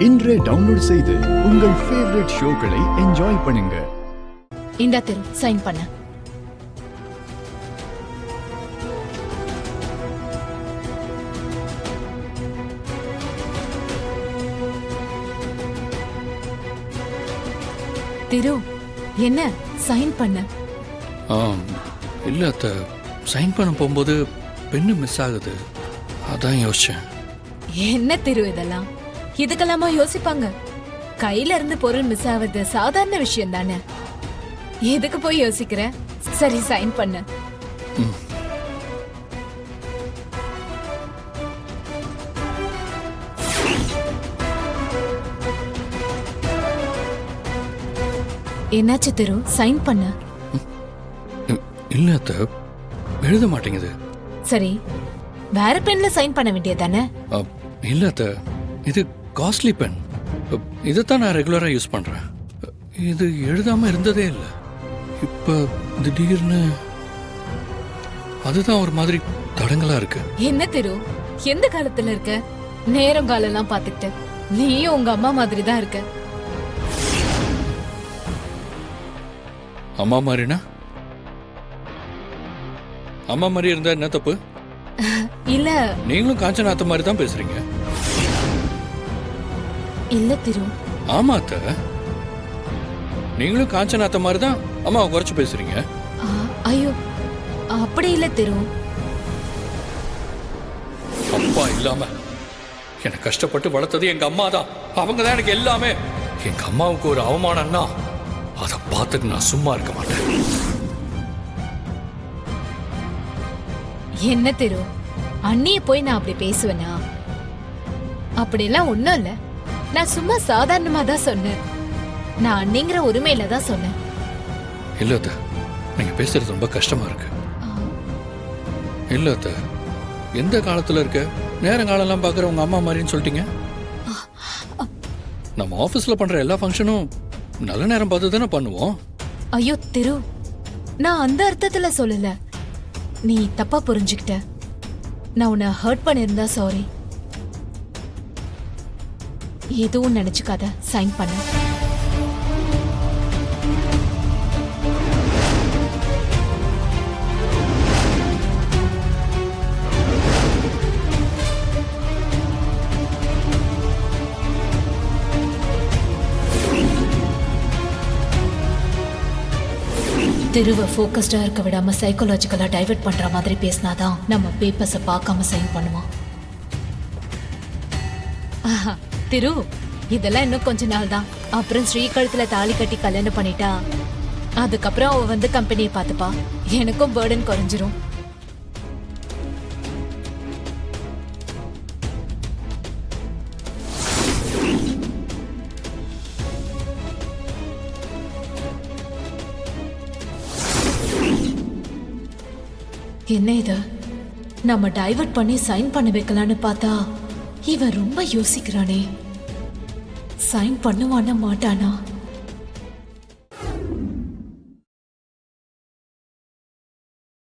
இன்றே டவுன்லோட் செய்து உங்கள் ஃபேவரட் ஷோக்களை என்ஜாய் பண்ணுங்க. இந்த திரு சைன் பண்ண. திரு என்ன சைன் பண்ண? இல்ல அத்தை, சைன் பண்ண போகும்போது பெண்ணு மிஸ் ஆகுது, அதான் யோசிச்சேன். என்ன திரு இதெல்லாம்? இதுக்கெல்லாமா யோசிப்பாங்க? கையில இருந்து பொருள் மிஸ் ஆகுது சாதாரண விஷயம் தானே, எதுக்கு போய் யோசிக்கிற? சரி சைன் பண்ண. என்னாச்சு திரு? சைன் பண்ண. இல்ல அத்தை, எழுத மாட்டேங்குது. சரி வேற பென்ல சைன் பண்ண வேண்டியதானே? இல்ல அத்தை, இது காஸ்ட்லி பென், இதைத்தான் நான் ரெகுலரா யூஸ் பண்றேன். இது எழுதாம இருந்ததே இல்லை, இப்ப திடீர்னு அதுதான் ஒரு மாதிரி தடங்களா இருக்கு. என்ன திரு எந்த காலத்துல இருக்க? நேரம் காலம்லாம் பாத்துக்கிட்டு நீயும் உங்க அம்மா மாதிரி தான் இருக்க. அம்மா மாதிரினா? அம்மா மாதிரி இருந்தா என்ன தப்பு? இல்ல நீங்களும் காஞ்சனாத்த மாதிரி தான் பேசுறீங்க. இல்ல திரு. ஆமா அத்த, நீங்களும் காஞ்சனாத்த மாதிரி தான் அம்மாவை குறைச்சு பேசுறீங்க. ஐயோ அப்படி இல்ல திரு. அப்பா இல்லாம என்னை கஷ்டப்பட்டு வளர்த்தது எங்க அம்மா தான். அவங்க தான் எனக்கு எல்லாமே. எங்க அம்மாவுக்கு ஒரு அவமானம்னா அதை பார்த்துட்டு நான் சும்மா இருக்க மாட்டேன். என்ன திரு, அண்ணிய போய் நான் அப்படி பேசுவேனா? அப்படியெல்லாம் ஒண்ணும் இல்ல, நான் சும்மா சாதாரணமா தான் சொன்னேன். நான் அண்ணிங்கிற உரிமையில தான் சொன்னேன். இல்ல அத்த, நீங்க பேசுறது ரொம்ப கஷ்டமா இருக்கு. இல்ல அத்த, எந்த காலத்துல இருக்க? நேரங்காலம்லாம் பாக்குற உங்க அம்மா மாதிரின்னு சொல்லிட்டீங்க. நம்ம ஆபீஸ்ல பண்ற எல்லா ஃபங்க்ஷனும் நல்ல நேரம் பார்த்து தானே பண்ணுவோம். ஐயோ திரு, நான் அந்த அர்த்தத்துல சொல்லல, நீ தப்பா புரிஞ்சுக்கிட்ட. நான் உன்னை ஹர்ட் பண்ணிருந்தா சாரி. எதுவும் நினைச்சுக்காத, சைன் பண்ண. திருவ ஃபோக்கஸ்டா இருக்க விடாம சைக்காலஜிக்கலா டைவர்ட் பண்ற மாதிரி பேசினாதான் நம்ம பேப்பர்ஸை பார்க்காம சைன் பண்ணுவோம். திரு, இதெல்லாம் இன்னும் கொஞ்ச நாள் தான். அப்புறம் ஸ்ரீ கழுத்துல தாலி கட்டி கல்யாணம் பண்ணிட்டா அதுக்கப்புறம் அவ வந்து கம்பெனியை பார்த்துப்பா. எனக்கும் பேர்டன் குறைஞ்சிரும். என்ன இது, நம்ம டைவர்ட் பண்ணி சைன் பண்ண வைக்கலான்னு பார்த்தா இவன் ரொம்ப யோசிக்கிறானே. சைன் பண்ணுவானா மாட்டானா?